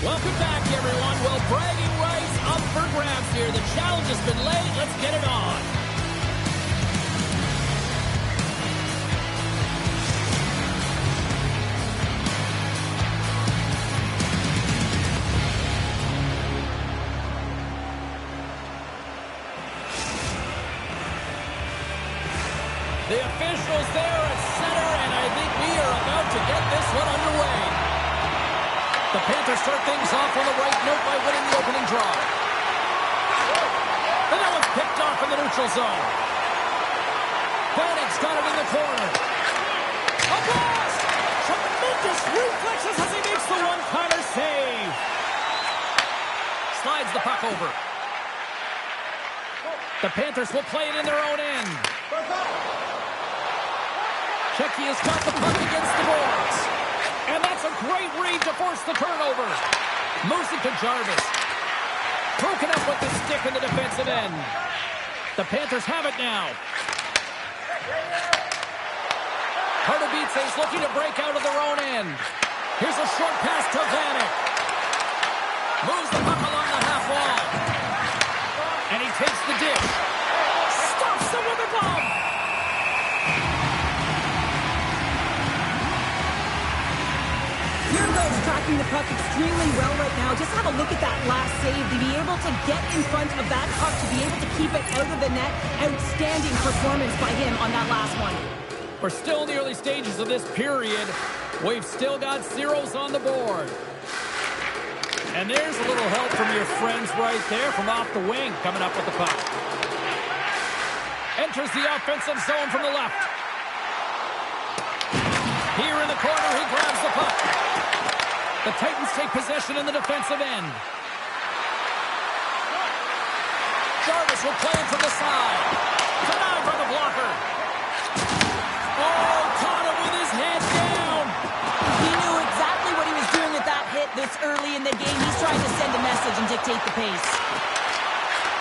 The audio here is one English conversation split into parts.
Welcome back, everyone. Well, bragging rights up for grabs here. The challenge has been laid. Let's get it on. The officials there at center, and I think we are about to get this one underway. The Panthers start things off on the right note by winning the opening draw. And that one's picked off in the neutral zone. Bennett's got it in the corner. A blast! Tremendous reflexes as he makes the one-timer save. Slides the puck over. The Panthers will play it in their own end. Shecky has got the puck against the boards. And that's a great read to force the turnover. Moves it to Jarvis. Broken up with the stick in the defensive end. The Panthers have it now. Pardubice's looking to break out of their own end. Here's a short pass to Vanek. Moves the puck along the half wall. And he takes the dish. Stops them with a glove. Virgo's tracking the puck extremely well right now. Just have a look at that last save. To be able to get in front of that puck, to be able to keep it out of the net. Outstanding performance by him on that last one. We're still in the early stages of this period. We've still got zeros on the board. And there's a little help from your friends right there from off the wing coming up with the puck. Enters the offensive zone from the left. Here in the corner, he grabs the puck. The Titans take possession in the defensive end. Jarvis will play it from the side. Denied by the blocker. Oh, caught him with his head down. He knew exactly what he was doing with that hit this early in the game. He's trying to send a message and dictate the pace.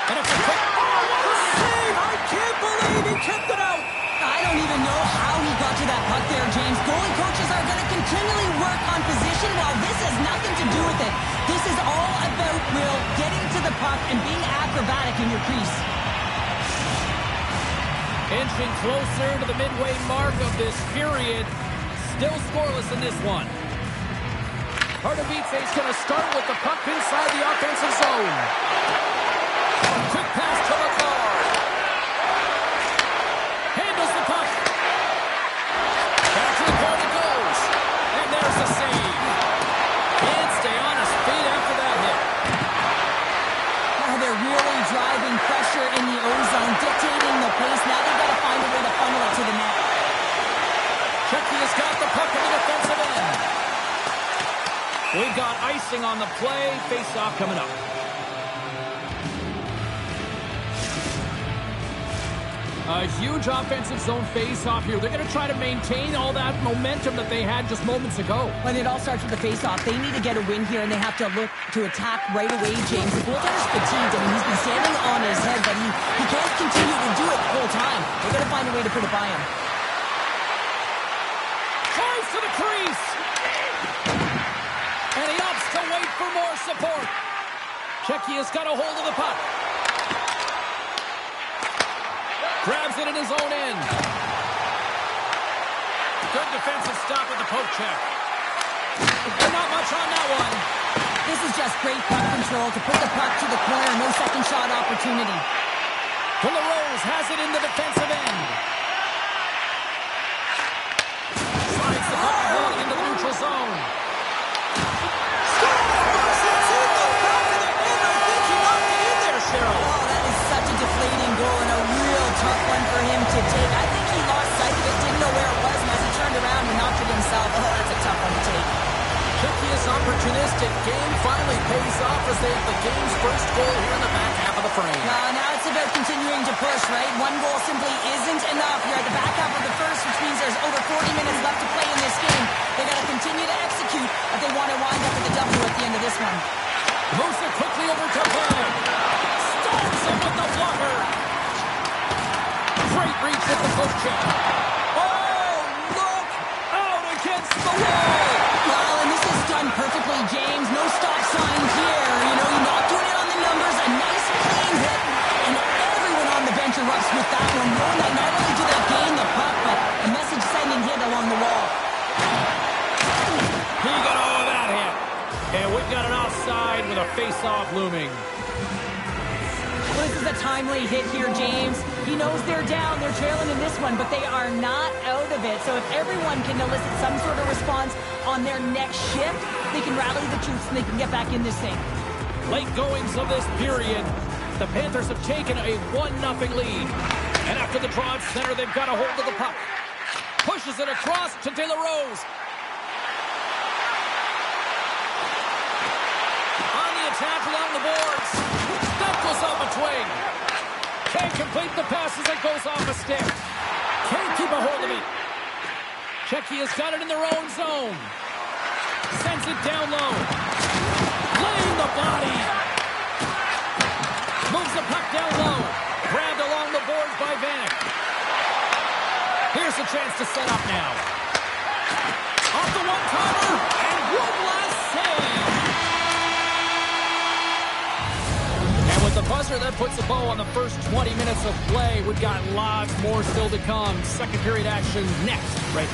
And it's a quick... Oh, what a save! I can't believe he kept it out. I don't even know how he got to that puck there, James. Goalie coaches are going to continually work on position while this has nothing to do with it. This is all about, Will, getting to the puck and being acrobatic in your crease. Inching closer to the midway mark of this period. Still scoreless in this one. Pardubice's going to start with the puck inside the offensive zone. Quick pass to the car. Handles the puck. Back to the corner it goes. And there's the save. Can't stay on his feet after that hit. Oh, they're really driving pressure in the O-zone, dictating the pace. Now they've got to find a way to funnel it to the net. Shecky has got the puck in the defensive end. We've got icing on the play. Face-off coming up. A huge offensive zone face-off here. They're going to try to maintain all that momentum that they had just moments ago. When it all starts with the face-off, they need to get a win here, and they have to look to attack right away, James. The goaltender's fatigued. I mean, he's been standing on his head, but he can't continue to do it the whole time. They're going to find a way to put it by him. Tries to the crease. And he opts to wait for more support. Shecky has got a hold of the puck. Grabs it in his own end. Good defensive stop with the poke check. And not much on that one. This is just great puck control to put the puck to the corner. No second shot opportunity. Rose has it in the defensive end. Slides the puck ahead into the neutral zone. Scores! It's in the back of the net. I think he knocked it in there, Cheryl. Oh, that is such a deflating goal and a real tough one for him to take. I think he lost sight of it, didn't know where it was, and as he turned around, he knocked it himself. Oh, that's a tough one to take. Shecky is opportunistic. Game finally pays off as they have the game's first goal here in the back half of the frame. Now it's about continuing to push, right? One goal simply isn't enough. You're at the back half of the first, which means there's over 40 minutes left to play in this game. They got to continue to execute if they want to wind up with a W at the end of this one. Moves it quickly over to Vanek. Stops him with the blocker. Great reach with the poke check. Oh, look! Out against the wall! Well, and this is done perfectly, James. No stop looming. Well, this is a timely hit here, James. He knows they're down. They're trailing in this one, but they are not out of it. So if everyone can elicit some sort of response on their next shift, they can rally the troops and they can get back in this thing. Late goings of this period, the Panthers have taken a 1-0 lead. And after the draw at center, they've got a hold of the puck. Pushes it across to De La Rose. On the attack along the boards. That goes off a twing. Can't complete the pass as it goes off a stick. Can't keep a hold of it. Czechia has got it in their own zone. Sends it down low. Laying the body. Moves the puck down low. Grabbed along the boards by Vanek. Here's a chance to set up now. Off the one-timer. And one last save. And with the buzzer, that puts a bow on the first 20 minutes of play. We've got lots more still to come. Second period action next. Right.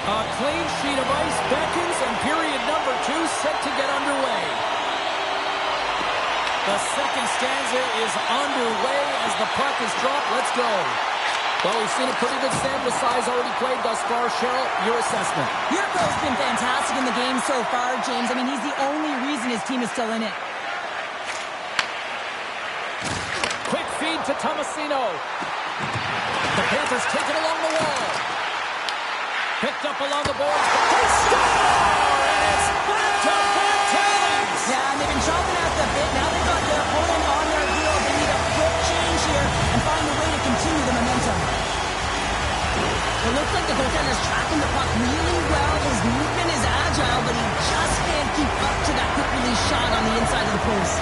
A clean sheet of ice beckons, and period number 2 set to get underway. The second stanza is underway as the puck is dropped. Let's go. Well, we've seen a pretty good sample size already played thus far. Cheryl, your assessment. Your bro's been fantastic in the game so far, James. I mean, he's the only reason his team is still in it. Quick feed to Tomasino. The Panthers take it along the wall. Picked up along the boards. They score! And it's back to Panthers! Yeah, and they've been chomping at the bit. Now they've got their opponent on their heels. They need a quick change here and find a way to continue the momentum. It looks like the goaltender's tracking the puck really well. His movement is agile, but he just can't keep up to that quick release shot on the inside of the post.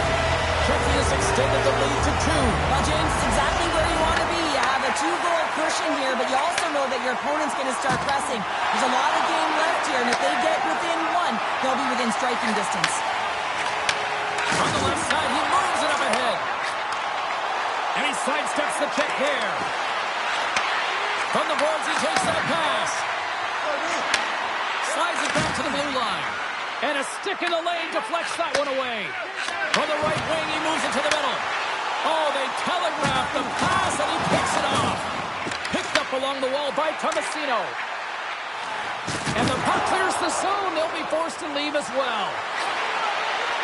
Czechia has extended the lead to 2. Well, James, it's exactly where you want to be. You have a 2-goal cushion here, but you also know that your opponent's going to start pressing. There's a lot of game left here, and if they get within 1, they'll be within striking distance. On the left side, he moves it up ahead. And he sidesteps the check there. From the boards, he takes that pass. Slides it back to the blue line. And a stick in the lane deflects that one away. From the right wing, he moves it to the middle. Oh, they telegraph the pass, and he picks it off. Picked up along the wall by Tomasino. And the puck clears the zone. They'll be forced to leave as well.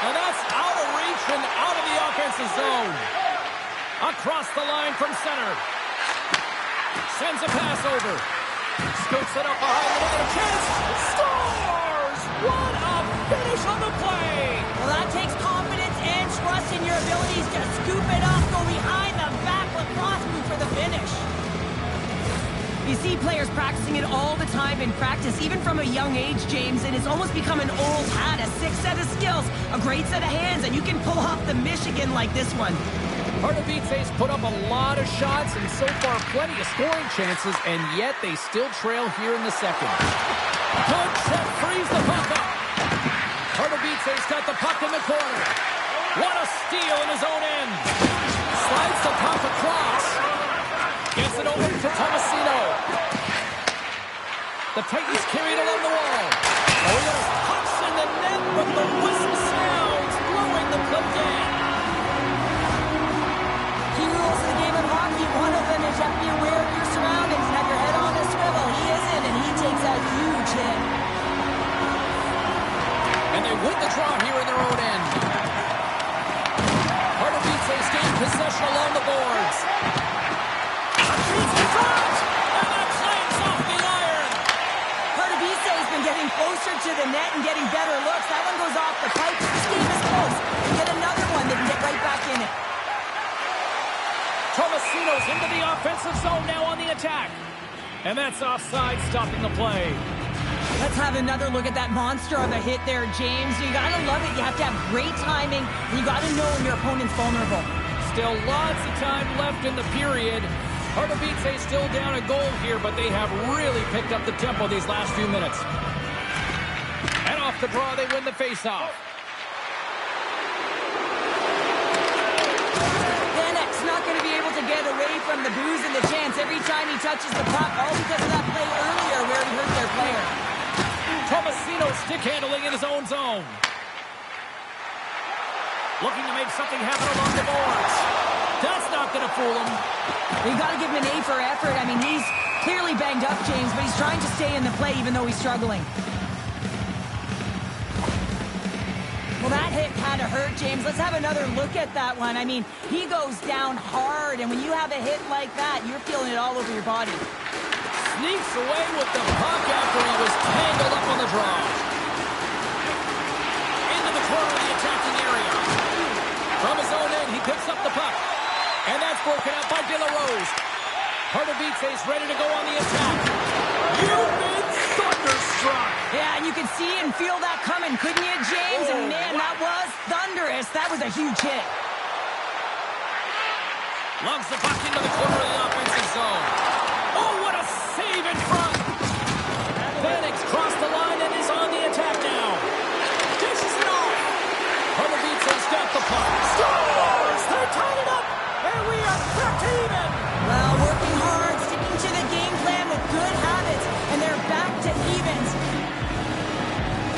And that's out of reach and out of the offensive zone. Across the line from center. Sends a pass over. Scoots it up behind the net. A chance. Scores! What a finish on the play! Well, that takes confidence and trust in your abilities to scoop it up, go behind the back lacrosse move for the finish. You see players practicing it all the time in practice, even from a young age, James, and it's almost become an old hat, a 6 set of skills, a great set of hands, and you can pull off the Michigan like this one. Pardubice's put up a lot of shots and so far plenty of scoring chances, and yet they still trail here in the second. Good check, frees the puck up. Pardubice's got the puck in the corner. What a steal in his own end. Slides the puck across. Gets it over to Tomasino. The Titans carry it along the wall. Oh, yes, pucks in the net, but the whistle sounds, blowing the play down. Key rules in the game of hockey. One of them is you have to be aware of your surroundings and have your head on a swivel. He isn't, and he takes a huge hit. And they win losing the draw here in their own end. Pardubice's gained possession along the boards. And that claims off the iron. Pardubice has been getting closer to the net and getting better looks. That one goes off the pipe. This game is close. Get another one, they can get right back in it. Tomasino's into the offensive zone now on the attack. And that's offside, stopping the play. Let's have another look at that monster of a hit there, James. You gotta love it. You have to have great timing. You gotta know when your opponent's vulnerable. Still lots of time left in the period. Pardubice still down a goal here, but they have really picked up the tempo these last few minutes. And off the draw, they win the faceoff. Vanek's not going to be able to get away from the booze and the chance every time he touches the puck, all because of that play earlier where he hurt their player. Tomasino stick handling in his own zone. Looking to make something happen along the boards. That's not going to fool him. You got to give him an A for effort. I mean, he's clearly banged up, James, but he's trying to stay in the play even though he's struggling. Well, that hit kind of hurt, James. Let's have another look at that one. I mean, he goes down hard, and when you have a hit like that, you're feeling it all over your body. Sneaks away with the puck after he was tangled up on the draw. Into the corner of the attacking area. From his own end, he picks up the puck. And that's broken up by De La Rose. Pardubice's ready to go on the attack. You've been thunderstruck. Yeah, and you can see and feel that coming, couldn't you, James? And man, that was thunderous. That was a huge hit. Lungs the puck into the corner of the offensive zone. Oh, what a save in front. Vanek's crossed the line and is on the attack now. Dishes it off. Pardubice's got the puck. Scores! They're tied it up. And we are back to even. Well, working hard, sticking to the game plan with good habits, and they're back to evens.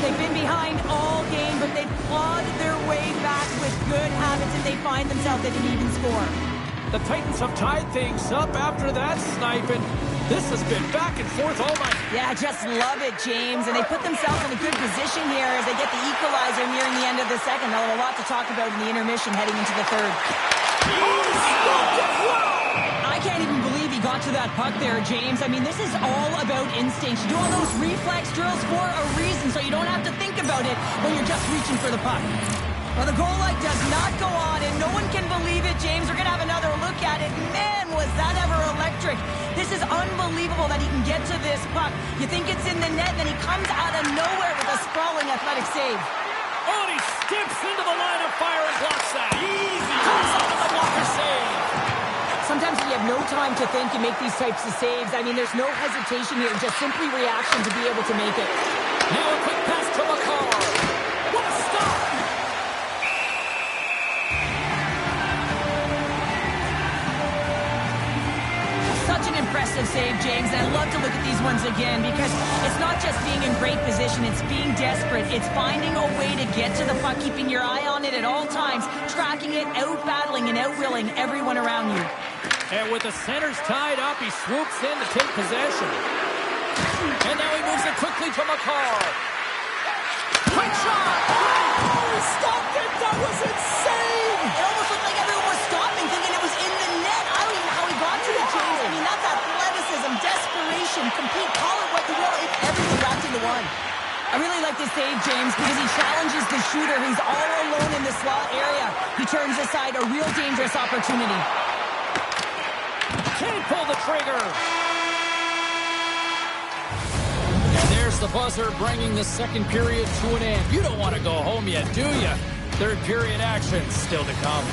They've been behind all game, but they've clawed their way back with good habits, and they find themselves at an even score. The Titans have tied things up after that snipe, and this has been back and forth all night. Yeah, just love it, James. And they put themselves in a good position here as they get the equalizer nearing the end of the second. They'll have a lot to talk about in the intermission heading into the third. I can't even believe he got to that puck there, James. I mean, this is all about instinct. You do all those reflex drills for a reason, so you don't have to think about it when you're just reaching for the puck. Well, the goal light does not go on, and no one can believe it, James. We're going to have another look at it. Man, was that ever electric. This is unbelievable that he can get to this puck. You think it's in the net, then he comes out of nowhere with a sprawling athletic save. Oh, and he steps into the line of fire and blocks that. Easy. Comes up with a blocker save. Sometimes when you have no time to think, you make these types of saves. I mean, there's no hesitation here, just simply reaction to be able to make it. Now a quick pass to McCarr. What a stop! Such an impressive save, James, and I love to look at these ones again because it's not just being in great position, it's being desperate. It's finding a way to get to the puck, keeping your eye on it at all times, tracking it, out-battling and out-willing everyone around you. And with the centers tied up, he swoops in to take possession. And now he moves it quickly to McCarr. Quick shot! Oh, he stopped it! That was insane! It almost looked like everyone was stopping, thinking it was in the net. I don't even know how he got to it, James. I mean, that's athleticism, desperation, compete, call it what you will. It's everything wrapped into one. I really like this save, James, because he challenges the shooter. He's all alone in the slot area. He turns aside a real dangerous opportunity. Can't pull the trigger. And there's the buzzer bringing the second period to an end. You don't want to go home yet, do you? Third period action still to come.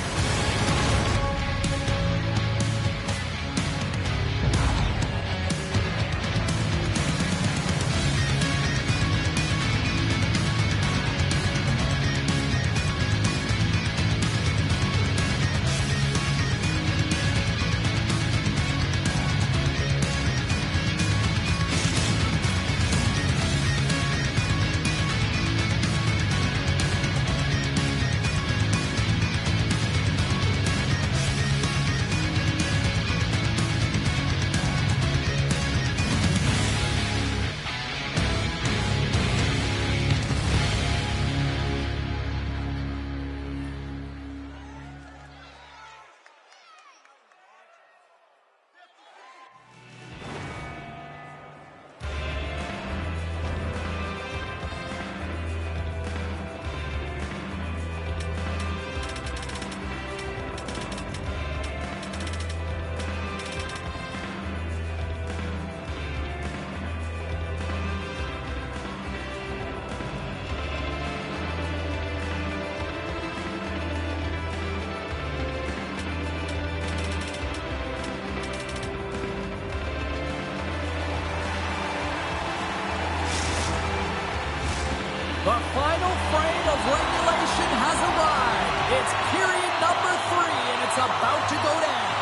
It's period number 3, and it's about to go down.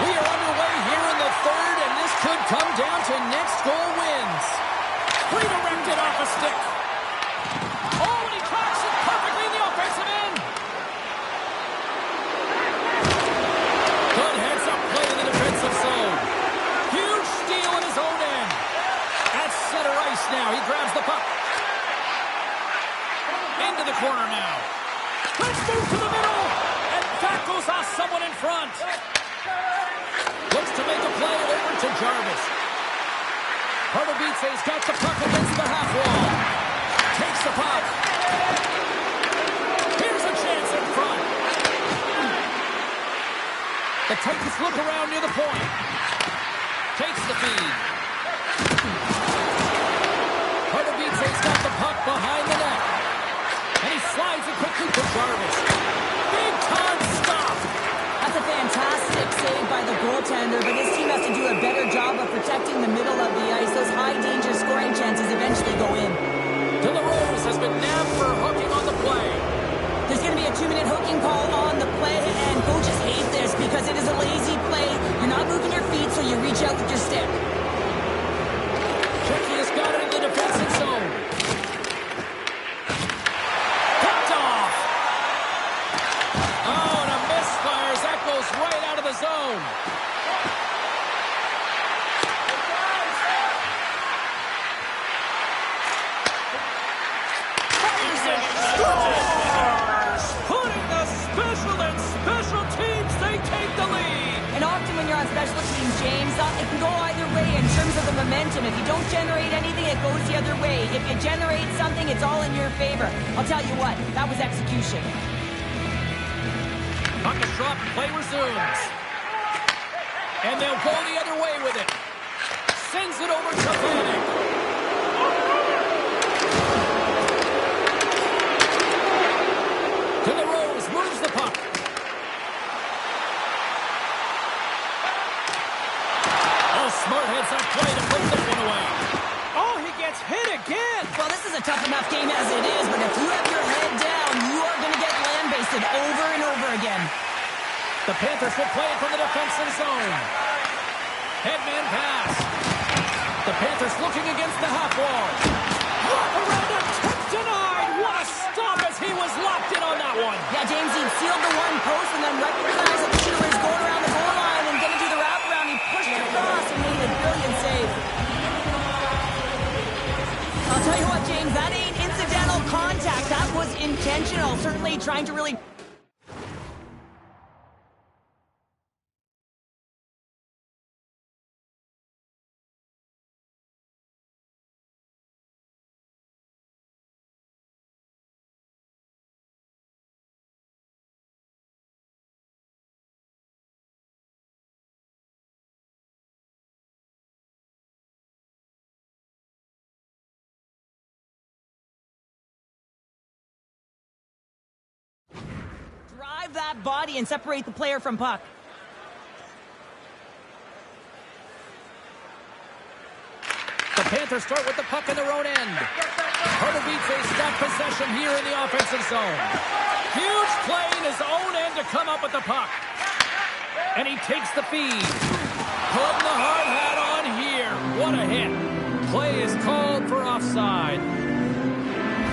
We are underway here in the third, and this could come down to next goal wins. Redirected off a stick. Oh, and he tracks it perfectly in the offensive end. Good heads-up play in the defensive zone. Huge steal in his own end. At center ice now. He grabs the puck. Into the corner now. Let's move to the middle. And that goes off someone in front. Looks to make a play over to Jarvis. Pardubice's got the puck against the half wall. Takes the puck. Here's a chance in front. The Titans look around near the point. Takes the feed. Pardubice's got the puck behind the net. And he slides it quickly to Jarvis. Big time stop. That's a fantastic save by the goaltender, but his team has to do a better job of protecting the middle of the ice. Those high-danger scoring chances eventually go in. DeLaRose has been nabbed for hooking on the play. There's going to be a 2-minute hooking call on the play, and coaches hate this because it is a lazy play. You're not moving your feet, so you reach out with your stick. Chucky has got it in the defensive zone. Picked off. Oh, and a misfires. That goes right out of the zone. Fires it. Scores! Putting the special and special teams, they take the lead. And often when you're on special teams, James, it can go either way in terms of the momentum. If you don't generate anything, it goes the other way. If you generate something, it's all in your favor. I'll tell you what, that was execution. Puck is dropped, play resumes. And they'll go the other way with it. Sends it over to Vanek. DeLaRose moves the puck. Oh, smart heads up play to put that one away. Oh, he gets hit again. Well, this is a tough enough game as it is, but if you have your head down, you are going to get land-basted over and over again. The Panthers will play it from the defensive zone. Headman pass. The Panthers looking against the half wall. Around the tip denied. What a stop as he was locked in on that one. Yeah, James, he sealed the one post and then recognized that the shooter was going around the goal line and going to do the wraparound. He pushed it across and made a brilliant save. I'll tell you what, James, that ain't incidental contact. That was intentional. Certainly trying to really... drive that body and separate the player from puck. The Panthers start with the puck in their own end. Pardubice's got possession here in the offensive zone. Huge play in his own end to come up with the puck. And he takes the feed. Putting the hard hat on here. What a hit. Play is called for offside.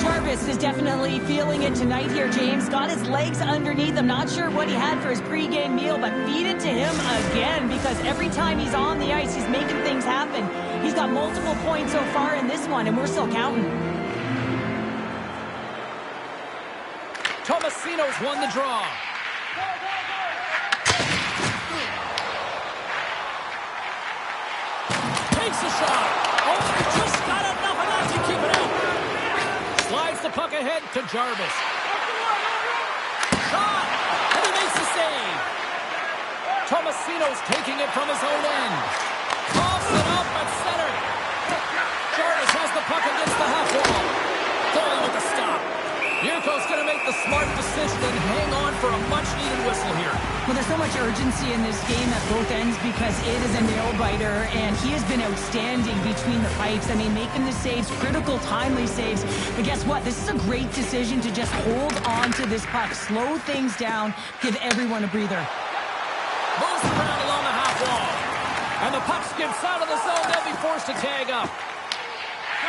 Jarvis is definitely feeling it tonight here, James. Got his legs underneath. I'm not sure what he had for his pregame meal, but feed it to him again because every time he's on the ice, he's making things happen. He's got multiple points so far in this one, and we're still counting. Tomasino's won the draw. Takes a shot. Oh, he just got enough of that to keep it out. Slides the puck ahead to Jarvis. Shot! And he makes the save. Tomasino's taking it from his own end. Coughs it up at center. Jarvis has the puck against the half wall. Going with the stop. Yurko's going to make the smart decision and hang on for a much-needed whistle here. Well, there's so much urgency in this game at both ends because it is a nail-biter, and he has been outstanding between the pipes. I mean, making the saves, critical, timely saves. But guess what? This is a great decision to just hold on to this puck, slow things down, give everyone a breather. Moves around along the half wall. And the puck skips out of the zone. They'll be forced to tag up.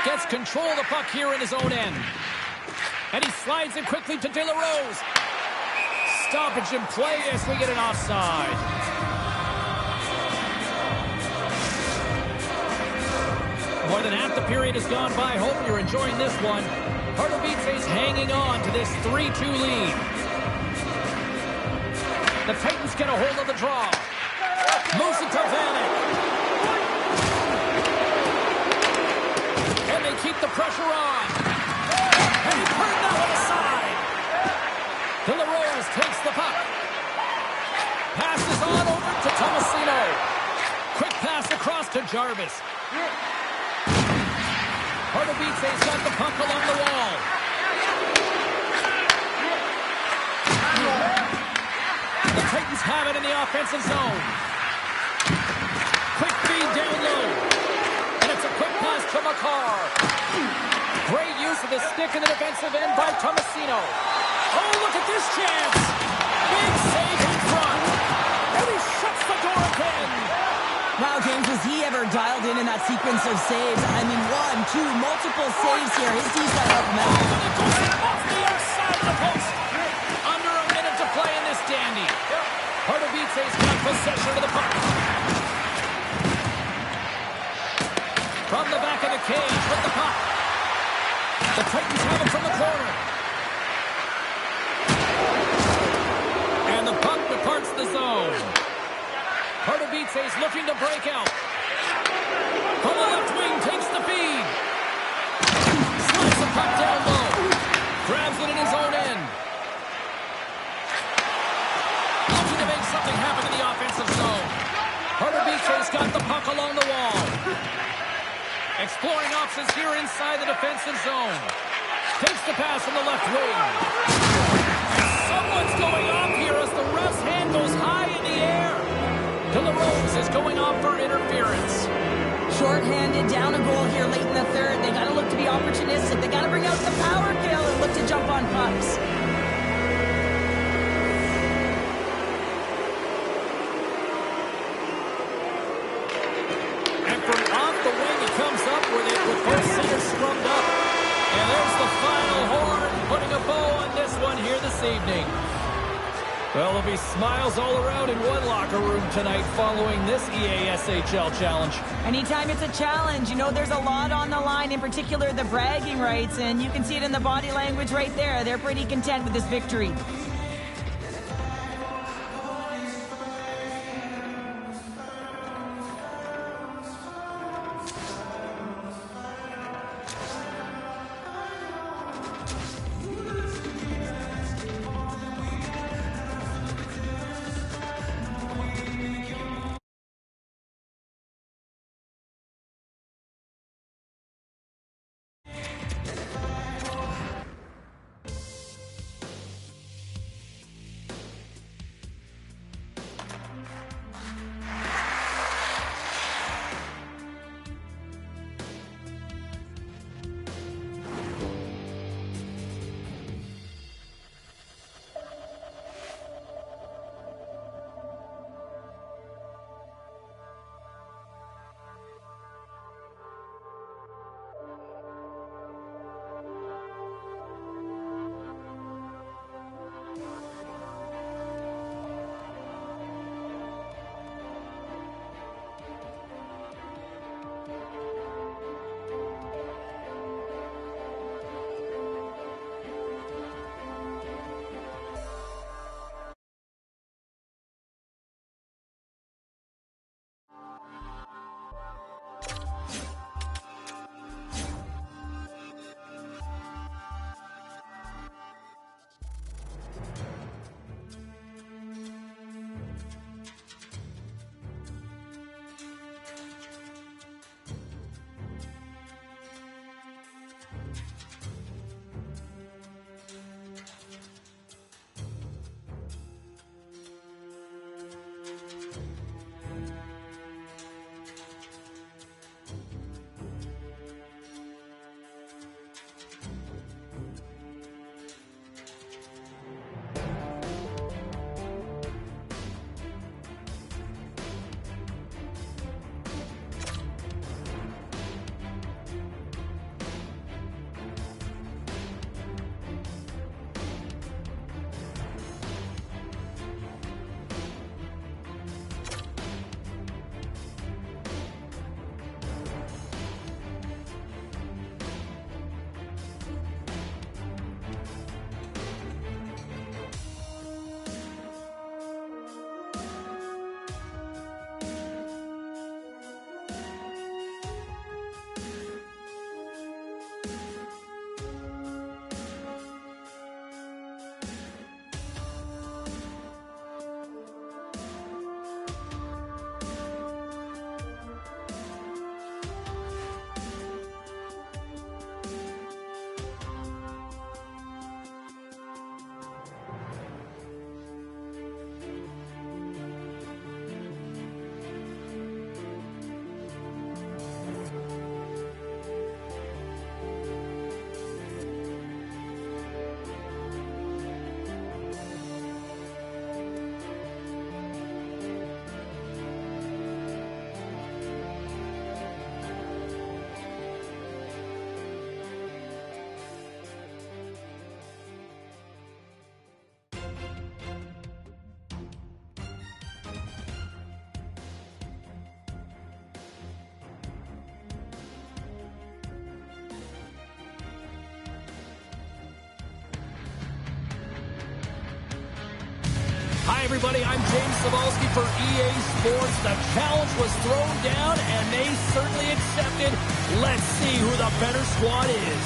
Gets control of the puck here in his own end. And he slides it quickly to De La Rose. Stoppage in play as we get an offside. More than half the period has gone by. Hope you're enjoying this one. Pardubice's hanging on to this 3-2 lead. The Titans get a hold of the draw. Moves it to Vanek. And they keep the pressure on. And he put that one aside. De La Rose takes the puck. Passes on over to Tomasino. Quick pass across to Jarvis. Pardubice's got the puck along the wall. The Titans have it in the offensive zone. Quick feed down low. And it's a quick pass to Makar. Great use of the stick in the defensive end by Tomasino. Oh, look at this chance. Big save in front. And he shuts the door again. Wow, James, was he ever dialed in that sequence of saves? I mean, 1, 2, multiple saves here. His team's got to help him out. And it goes off the outside of the post. Under a minute to play in this dandy. Pardubice's got possession of the puck. From the back of the cage with the puck. The Titans have it from the corner. And the puck departs the zone. Pardubice's looking to break out. From the left wing, takes the feed. Slides the puck down low. Grabs it in his own end. Looking to make something happen in the offensive zone. Pardubice's got the puck along the wall. Exploring options here inside the defensive zone. Takes the pass from the left wing. Someone's going off here as the ref's hand goes high in the air. De La Rose is going off for interference. Short-handed, down a goal here late in the third. They got to look to be opportunistic. They got to bring out the power kill and look to jump on pucks. Comes up with it with both centers scrummed up. And there's the final horn, putting a bow on this one here this evening. Well, there'll be smiles all around in one locker room tonight following this EASHL challenge. Anytime it's a challenge, you know there's a lot on the line, in particular the bragging rights, and you can see it in the body language right there. They're pretty content with this victory. Hi, everybody. I'm James Cebulski for EA Sports. The challenge was thrown down, and they certainly accepted. Let's see who the better squad is.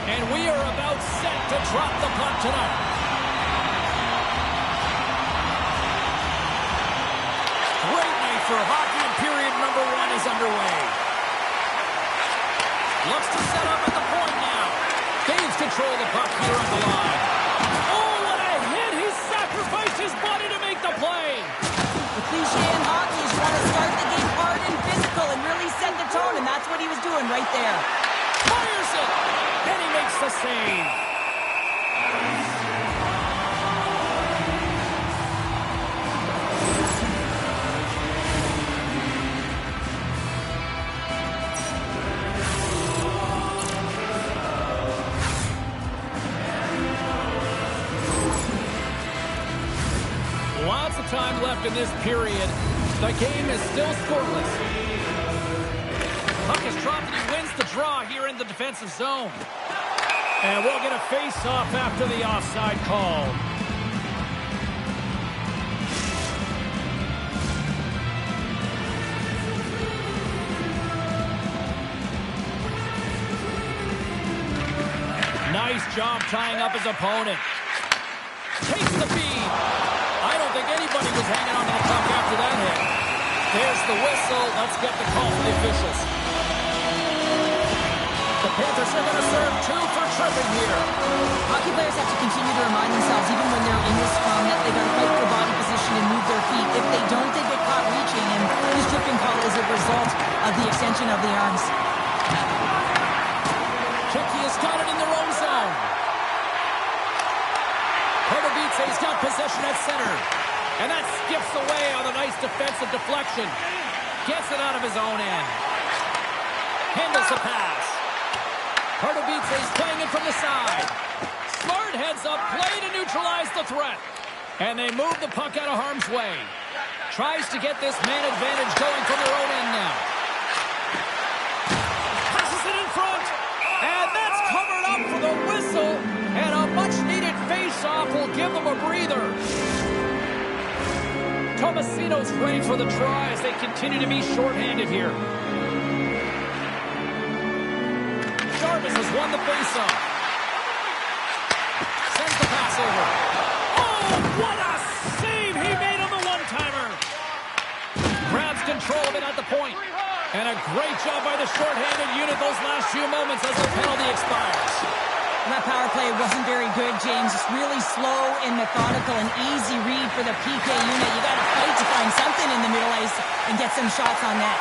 And we are about set to drop the puck tonight. Great night for hockey, and period number 1 is underway. Looks to set up at the point now. Gains control of the puck here on the line. Oh, what a hit! He sacrificed his body to make the play. The cliche in hockey is you want to start the game hard and physical and really set the tone, and that's what he was doing right there. Fires it! And he makes the save. Lots of time left in this period. The game is still scoreless. Puck is dropped and he wins the draw here in the defensive zone. And we'll get a face-off after the offside call. Nice job tying up his opponent. Takes the feed. I don't think anybody was hanging on to the puck after that hit. There's the whistle. Let's get the call from the officials. The Panthers are going to serve 2 for tripping here. Hockey players have to continue to remind themselves, even when they're in this scrum, that they got to fight for body position and move their feet. If they don't, they get caught reaching, and this tripping call is a result of the extension of the arms. Chicky has got it in their own zone. He's got possession at center. And that skips away on a nice defensive deflection. Gets it out of his own end. Handles the pass. Is playing it from the side. Smart heads up, play to neutralize the threat. And they move the puck out of harm's way. Tries to get this man advantage going from their own end now. Passes it in front. And that's covered up for the whistle. And a much-needed face-off will give them a breather. Tomasino's ready for the try as they continue to be shorthanded here. Jarvis has won the face-off. Sends the pass over. Oh, what a save he made on the one-timer. Grabs control of it at the point. And a great job by the shorthanded unit those last few moments as the penalty expires. That power play wasn't very good, James. It's really slow and methodical, an easy read for the PK unit. You got to fight to find something in the middle ice and get some shots on net.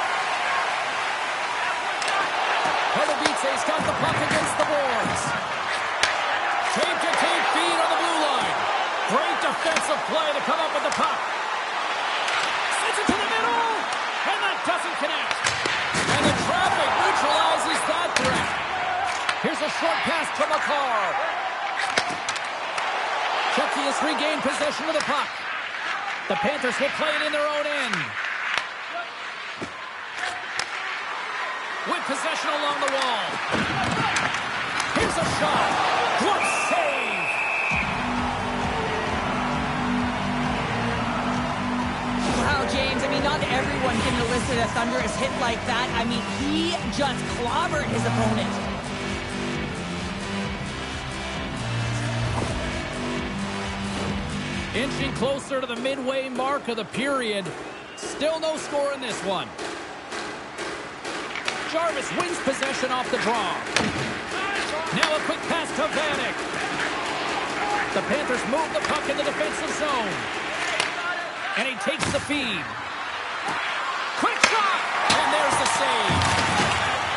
He's got the puck against the boards. Tape-to-tape feed on the blue line. Great defensive play to come up with the puck. Sends it to the middle, and that doesn't connect. And the traffic neutralizes that threat. Here's a short pass to McCarr. Chucky has regained possession of the puck. The Panthers will play it in their own end. With possession along the wall. Here's a shot. Good save. Wow, James. I mean, not everyone can elicit a thunderous hit like that. I mean, he just clobbered his opponent. Inching closer to the midway mark of the period. Still no score in this one. Jarvis wins possession off the draw. Now a quick pass to Vanek. The Panthers move the puck in the defensive zone. And he takes the feed. Quick shot! And there's the save.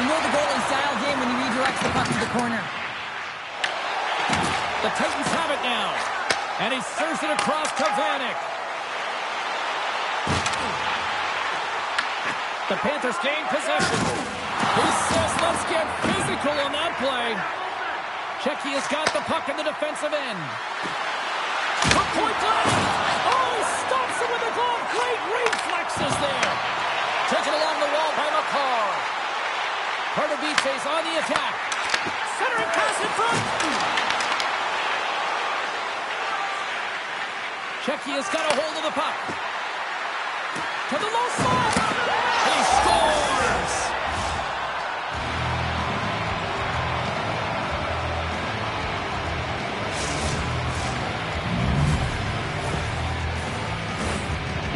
You know the goalie's dialed in when he redirects the puck to the corner. The Titans have it now. And he serves it across to Vanek. The Panthers gain possession. He says, let's get physical on that play. Checky has got the puck in the defensive end. From point blank. Oh, he stops it with a glove. is there. Taken along the wall by McCarr. Pardubice's on the attack. Centering pass in front. Checky has got a hold of the puck. To the low slot. He scores!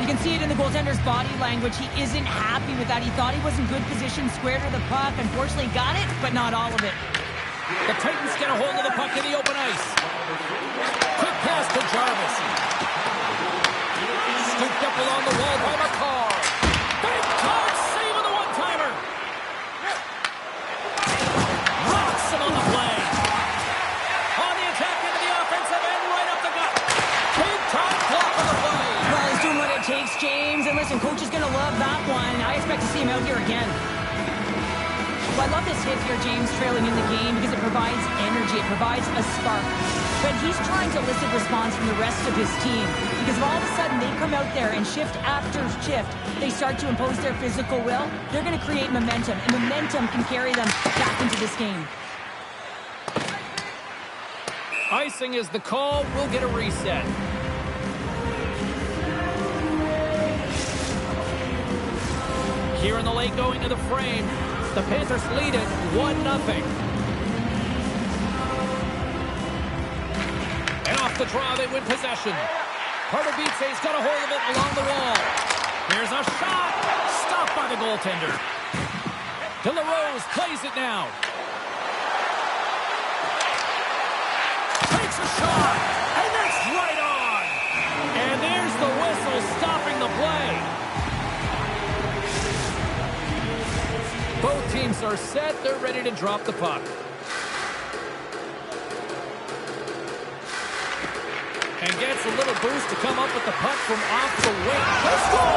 You can see it in the goaltender's body language. He isn't happy with that. He thought he was in good position, square to the puck. Unfortunately, got it, but not all of it. The Titans get a hold of the puck in the open ice. Quick pass to Jarvis. Scooped up along the wall by McCarr. Big time save of the one-timer. Rocks him on the play. On the attack into the offensive end, right up the gut. Big time block on the play. Well, he's doing what it takes, James. And listen, coach is going to love that one. I expect to see him out here again. Well, I love this hit here, James, trailing in the game because it provides energy. It provides a spark. But he's trying to elicit response from the rest of his team because if all of a sudden they come out there and shift after shift, they start to impose their physical will, they're going to create momentum, and momentum can carry them back into this game. Icing is the call. We'll get a reset. Here in the late going to the frame. The Panthers lead it 1-0. And off the draw, they win possession. Pardubice's got a hold of it along the wall. Here's a shot. Stopped by the goaltender. De La Rose plays it now. Takes a shot. And that's right on. And there's the whistle stopping the play. Both teams are set. They're ready to drop the puck. And gets a little boost to come up with the puck from off the wing. Let's go!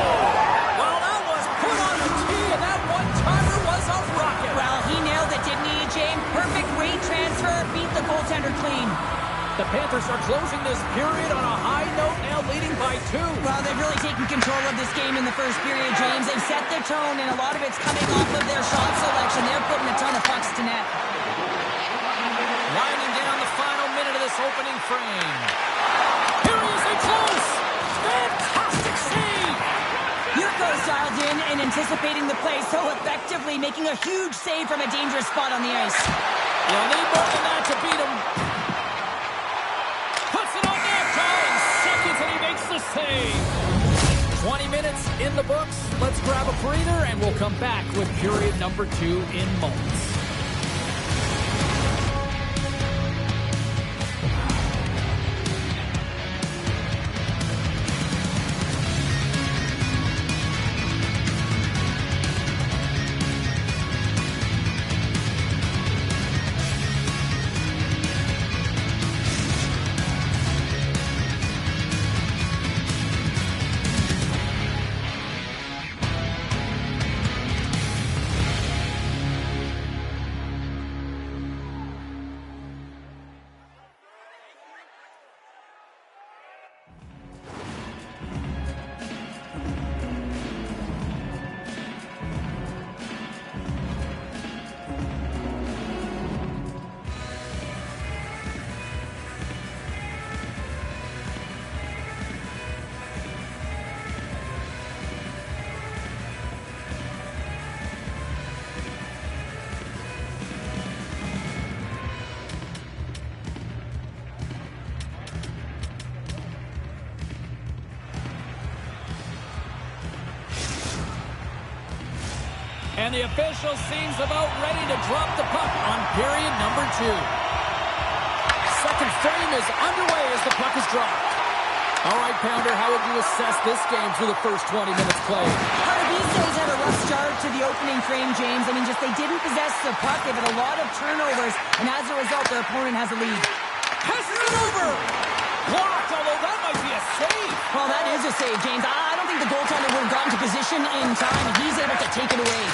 Well, that was put on the tee, and that one-timer was a rocket. Well, he nailed it, didn't he, James? Perfect weight transfer, beat the goaltender clean. The Panthers are closing this period on a high note, now leading by 2. Well, they've really taken control of this game in the first period, James. They've set their tone, and a lot of it's coming off of their shot selection. They're putting a ton of pucks to net. Winding down the final minute of this opening frame. Here he is in close. Fantastic save. Yurko's dialed in and anticipating the play so effectively, making a huge save from a dangerous spot on the ice. You'll need more than that to beat him. Puts it on net, in seconds, and he makes the save. 20 minutes in the books. Let's grab a breather, and we'll come back with period number 2 in moments. And the official seems about ready to drop the puck on period number 2. Second frame is underway as the puck is dropped. All right, Pounder, how would you assess this game through the first 20 minutes played? Pardubice's had a rough start to the opening frame, James. I mean, just they didn't possess the puck. They've had a lot of turnovers, and as a result, their opponent has a lead. Passes it over! Blocked, although that might be a save. Well, that is a save, James. I don't think the goaltender would have gotten to position in time, and he's able to take it away.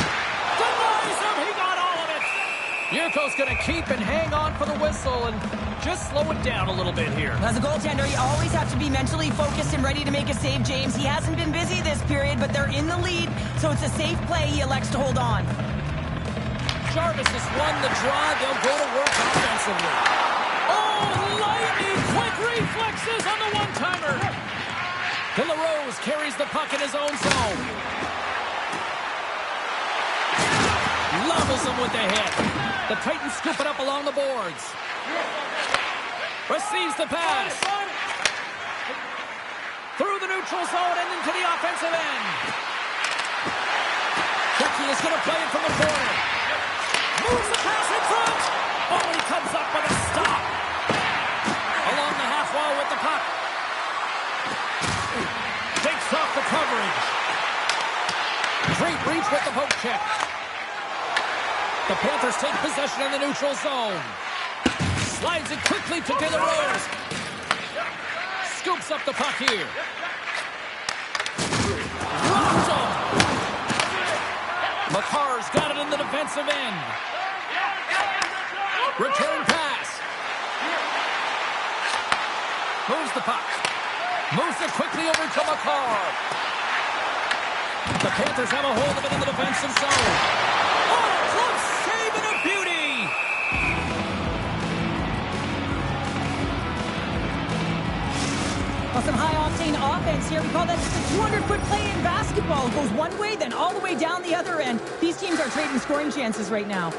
Denies him! He got all of it! Yurko's going to keep and hang on for the whistle and just slow it down a little bit here. As a goaltender, you always have to be mentally focused and ready to make a save, James. He hasn't been busy this period, but they're in the lead, so it's a safe play. He elects to hold on. Jarvis has won the draw. They'll go to work offensively. Oh, lightning quick reflexes on the one-timer. De La Rose carries the puck in his own zone. Levels him with the hit. The Titans scoop it up along the boards. Receives the pass. Through the neutral zone and into the offensive end. Chucky is going to play it from the corner. Moves the pass in front. Oh, and he comes up with a stop. Along the half wall with the puck. Takes off the coverage. Great reach with the poke check. The Panthers take possession in the neutral zone. Slides it quickly to De La Rose. Scoops up the puck here. Drops him. McCarr's got it in the defensive end. Return pass. Moves the puck. Moves it quickly over to McCarr. The Panthers have a hold of it in the defensive zone. Oh, close save and a beauty. Well, some high-octane offense here. We call that just a 200-foot play in basketball. It goes one way, then all the way down the other end. These teams are trading scoring chances right now.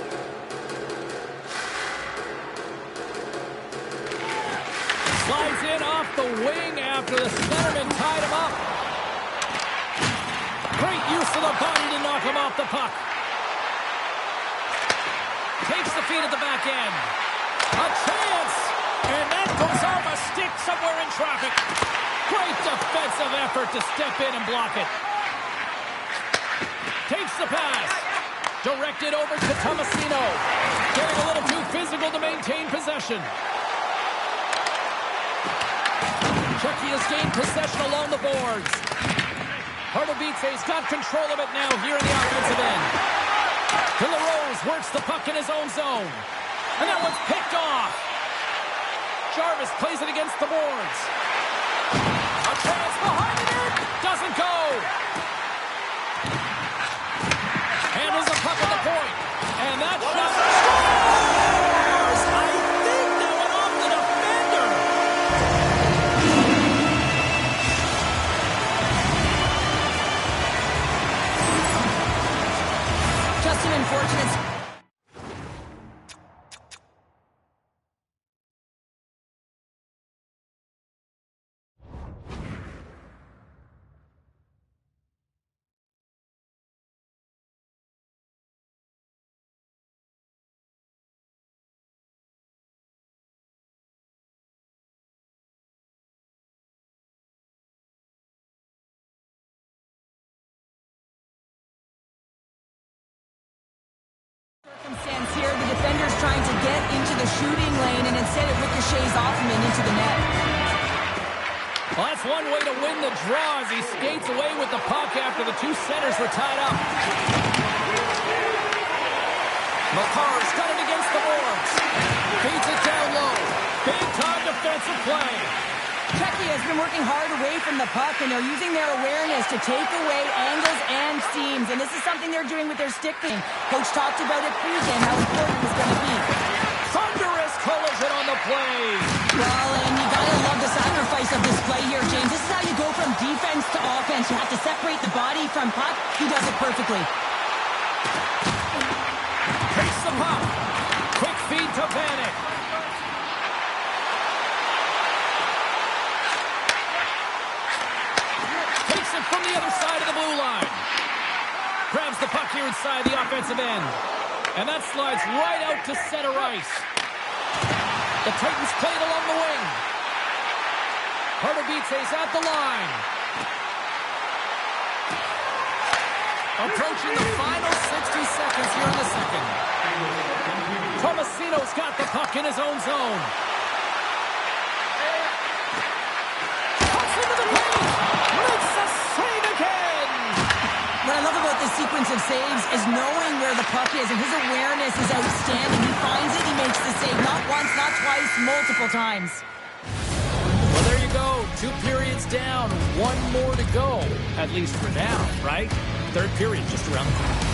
Slides in off the wing after the centerman tied him up. Great use of the body to knock him off the puck. Takes the feed at the back end. A chance! And that goes off a stick somewhere in traffic. Great defensive effort to step in and block it. Takes the pass. Directed over to Tomasino. Getting a little too physical to maintain possession. Chucky has gained possession along the boards. Pardubice's got control of it now here in the offensive end. De La Rose works the puck in his own zone. And that one's picked off. Jarvis plays it against the boards. A chance behind the net. Doesn't go. Handles the puck at the point. And that shot scores! I think that went off the defender. Just an unfortunate... circumstance here. The defender's trying to get into the shooting lane, and instead it ricochets off him and into the net. Well, that's one way to win the draw as he skates away with the puck after the two centers were tied up. McCarr's got it against the boards. Feeds it down low. Big-time defensive play. Chucky has been working hard away from the puck, and they're using their awareness to take away angles and seams. And this is something they're doing with their stick game. Coach talked about it pregame, how important it's going to be. Thunderous collision on the play. Well, and you gotta love the sacrifice of this play here, James. This is how you go from defense to offense. You have to separate the body from puck. He does it perfectly. Takes the puck. Quick feed to Vanek. Takes it from the other side of the blue line. Grabs the puck here inside the offensive end. And that slides right out to center ice. The Titans play it along the wing. Pardubice's at the line. Approaching the final 60 seconds here in the second. Tomasino's got the puck in his own zone. Pucks into the paint. Makes a save again. What I love about this sequence defensive saves is knowing where the puck is, and his awareness is outstanding. He finds it, he makes the save. Not once, not twice, multiple times. Well, there you go. 2 periods down, 1 more to go, at least for now, right? Third period just around the corner.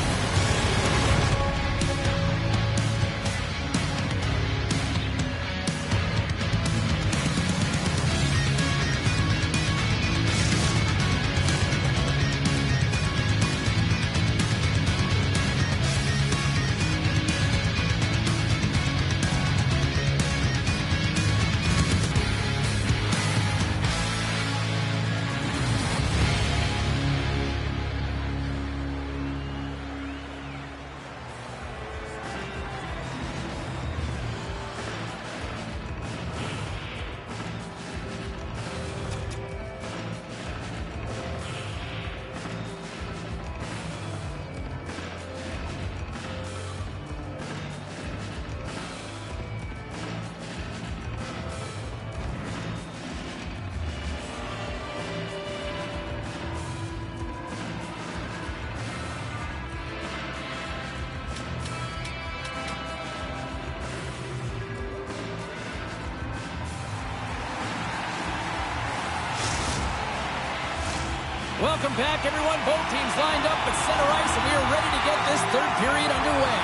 Welcome back, everyone. Both teams lined up at center ice, and we are ready to get this third period underway.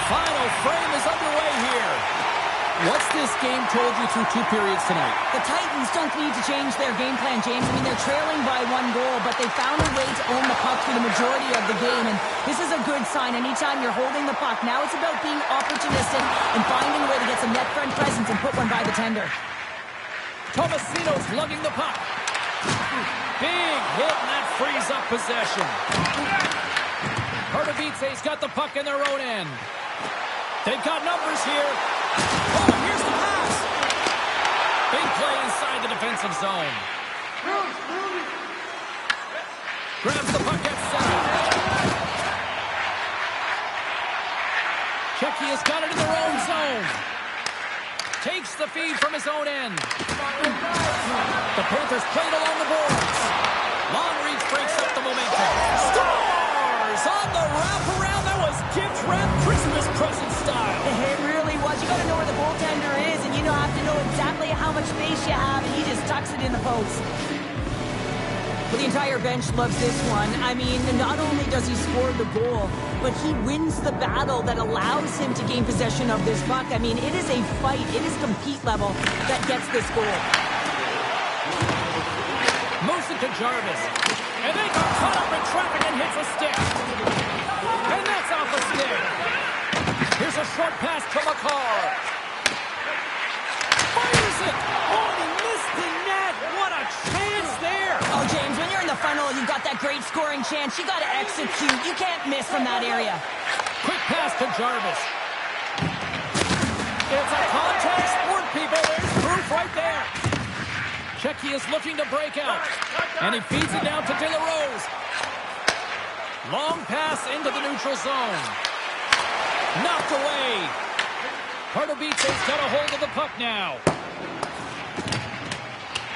Final frame is underway here. What's this game told you through 2 periods tonight? The Titans don't need to change their game plan, James. I mean, they're trailing by 1 goal, but they found a way to own the puck for the majority of the game, and this is a good sign. Anytime you're holding the puck, now it's about being opportunistic and finding a way to get some net front presence and put one by the tender. Tomasino's lugging the puck. Big hit, and that frees up possession. Pardubice's got the puck in their own end. They've got numbers here. Oh, here's the pass. Big play inside the defensive zone. Grabs the puck at center. Checky has got it in their own zone. Takes the feed from his own end. The Panthers played along the boards. Long reach breaks up the momentum. Stars on the wraparound. That was gift wrap Christmas present style. It really was. You got to know where the goaltender is, and you have to know exactly how much space you have, and he just tucks it in the post. Well, the entire bench loves this one. I mean, not only does he score the goal, but he wins the battle that allows him to gain possession of this puck. I mean, it is a fight. It is compete level that gets this goal. Moves it to Jarvis. And they got caught up in traffic and hits a stick. And that's off a stick. Here's a short pass to McCarr. Fires it. Oh, he missed the net. What a chance there. Oh, James, when you're in the funnel, you've got that great scoring chance. You got to execute. You can't miss from that area. Quick pass to Jarvis. It's a contact sport, people. There's proof right there. Checky is looking to break out. And he feeds it down to De La Rose. Long pass into the neutral zone. Knocked away. Pardubice's got a hold of the puck now.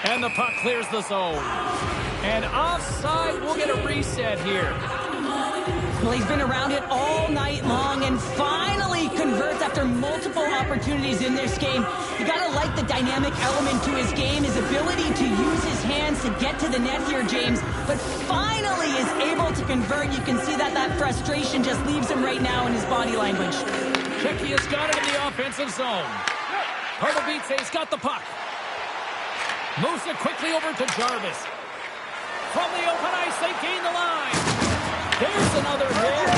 And the puck clears the zone. And offside, we'll get a reset here. Well, he's been around it all night long and finally converts after multiple opportunities in this game. You got to like the dynamic element to his game, his ability to use his hands to get to the net here, James. But finally is able to convert. You can see that frustration just leaves him right now in his body language. Checky has got it in the offensive zone. Pardubice's got the puck. Moves it quickly over to Jarvis. From the open ice, they gain the line. There's another hit.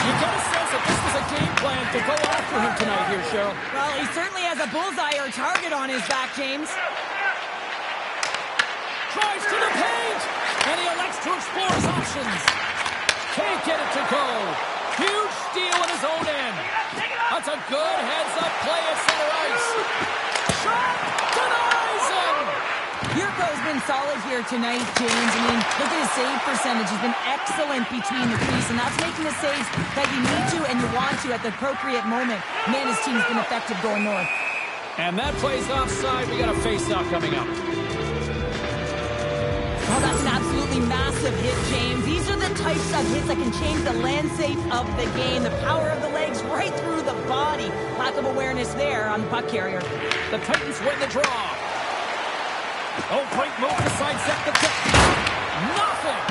You get a sense that this was a game plan to go after him tonight here, Cheryl. Well, he certainly has a bullseye or target on his back, James. Drives to the paint, and he elects to explore his options. Can't get it to go. Huge steal in his own end. That's a good heads-up play at center ice. Shot denies him. Yurko's been solid here tonight, James. I mean, look at his save percentage. He's been excellent between the crease, and that's making the saves that you need to and you want to at the appropriate moment. Man, his team's been effective going north. And that plays offside. We got a face-off coming up. Oh, that's an absolutely absolutely massive hit, James. These are the types of hits that can change the landscape of the game. The power of the legs right through the body. Lack of awareness there on the puck carrier. The Titans win the draw. Oh, great move to sidestep the kick. Nothing.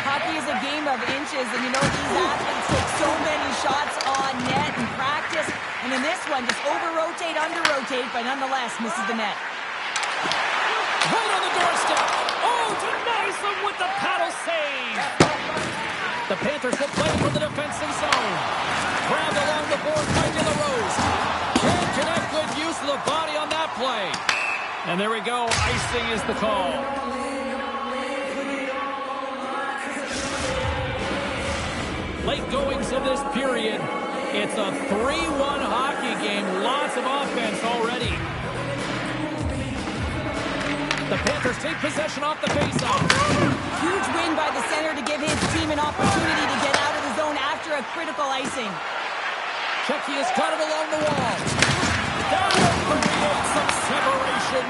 Hockey is a game of inches, and you know these athletes take so many shots on net in practice. And in this one, just over-rotate, under-rotate, but nonetheless misses the net. Right on the doorstep. Oh, denies them with the paddle save. The Panthers will play from the defensive zone. Grabbed along the board by De La Rose. Can't connect with use of the body on that play. And there we go. Icing is the call. Late goings of this period. It's a 3-1 hockey game. Lots of offense already. The Panthers take possession off the faceoff. Huge win by the center to give his team an opportunity to get out of the zone after a critical icing. Chucky has got it along the wall. That will create some separation.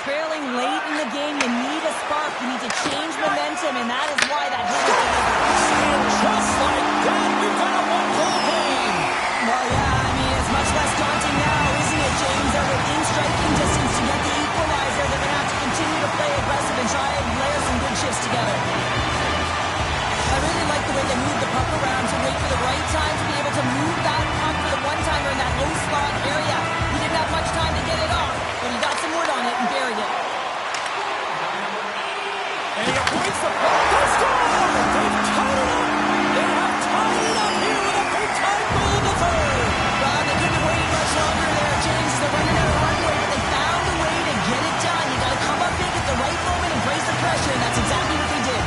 Trailing late in the game, you need a spark. You need to change momentum, and that is why that hit is delivered. And just like that, you've got a one-goal game. Well, yeah, I mean, it's much less daunting now, isn't it, James? They're within striking distance to get the equalizer. They're going to have to continue to play aggressive and try and layer some good shifts together. I really like the way they move the puck around to wait for the right time to be able to move that puck for the one-timer in that low slot area. He didn't have much time to get it off, but he got some wood on it and buried it. And he avoids the puck. They score! They've tied it up! They have tied it up here with a big-time goal in the third! Well, they couldn't have waited much longer there, James. They're running out of runway, but they found a way to get it done. You got to come up big at the right moment and brace the pressure, and that's exactly what they did.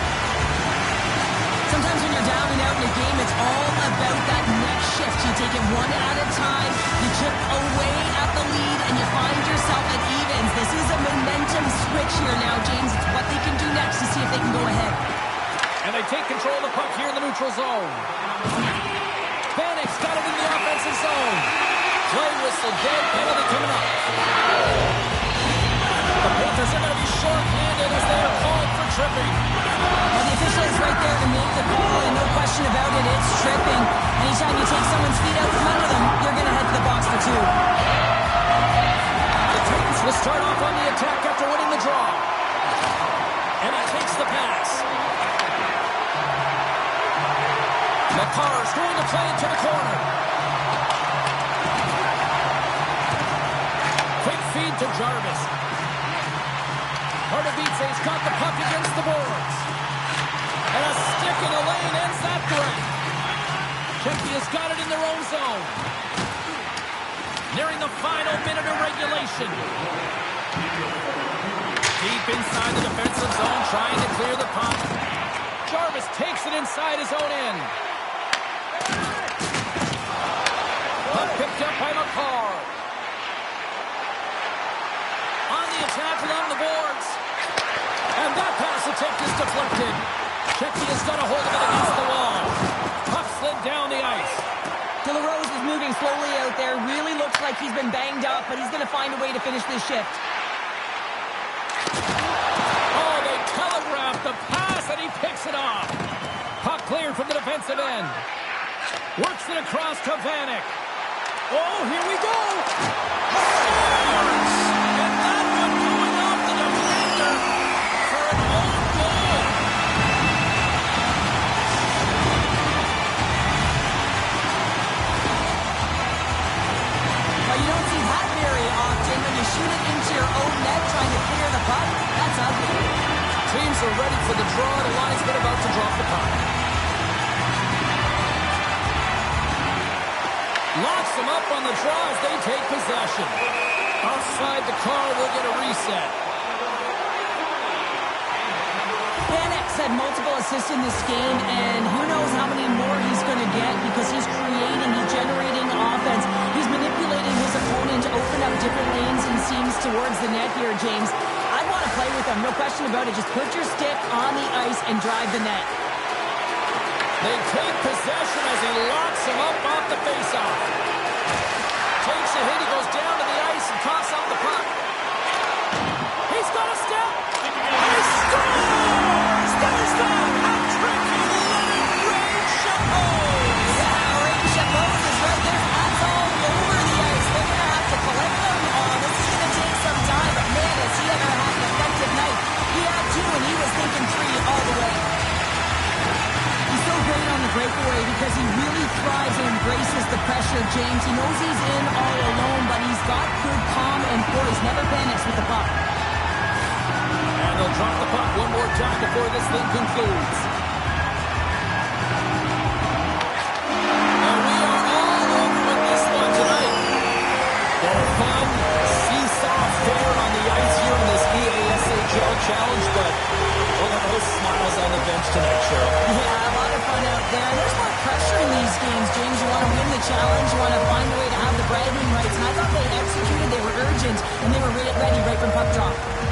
Sometimes when you're down and out in a game, it's all about that next shift. You take it one at a time, you chip away at the lead, and you find yourself at evens. This is a momentum switch here now, James. It's what they can do next to see if they can go ahead. And they take control of the puck here in the neutral zone. Vanek's got it in the offensive zone. Play whistle dead, penalty coming up. The Panthers are going to be short-handed as they are called for tripping. Well, the official is right there to make the call, and no question about it, it's tripping. Anytime you take someone's feet out from under them, you're going to head to the box for two. The Titans will start off on the attack after winning the draw. And he takes the pass. McCarr's going to play it to the corner. Quick feed to Jarvis. Hardabitse's got the puck against the boards. And a stick in the lane ends that threat. Chucky has got it in their own zone. Nearing the final minute of regulation. Deep inside the defensive zone, trying to clear the puck. Jarvis takes it inside his own end. Puck picked up by McCarr. On the attack along the boards. And that pass attempt is deflected. Checky has got a hold of it against the wall. Puck slid down the ice. De La Rose is moving slowly out there. Really looks like he's been banged up, but he's going to find a way to finish this shift. Oh, they telegraphed the pass, and he picks it off. Puck cleared from the defensive end. Works it across to Vanek. Oh, here we go. Scores! And that one going off the defender for an own goal. Well, you don't see that very often when you shoot it into your own net trying to clear the puck. That's ugly. Teams are ready for the draw. The linesman about to drop the puck. Locks them up on the draw as they take possession. Outside the car will get a reset. Vanek's had multiple assists in this game, and who knows how many more he's going to get because he's creating, he's generating offense. He's manipulating his opponent to open up different lanes and seams towards the net here, James. I'd want to play with him, no question about it. Just put your stick on the ice and drive the net. They take possession as he locks him up off the faceoff. Takes a hit, he goes down to the ice and coughs out the puck. He's got a step. He scores! of time before this thing concludes. And we are all over with this one tonight. Well, fun, seesaw fair on the ice here in this EHL challenge, but one of those smiles on the bench tonight, Cheryl. Yeah, a lot of fun out there. There's more pressure in these games, James. You want to win the challenge. You want to find a way to have the bragging rights. And I thought they executed. They were urgent, and they were ready right from puck drop.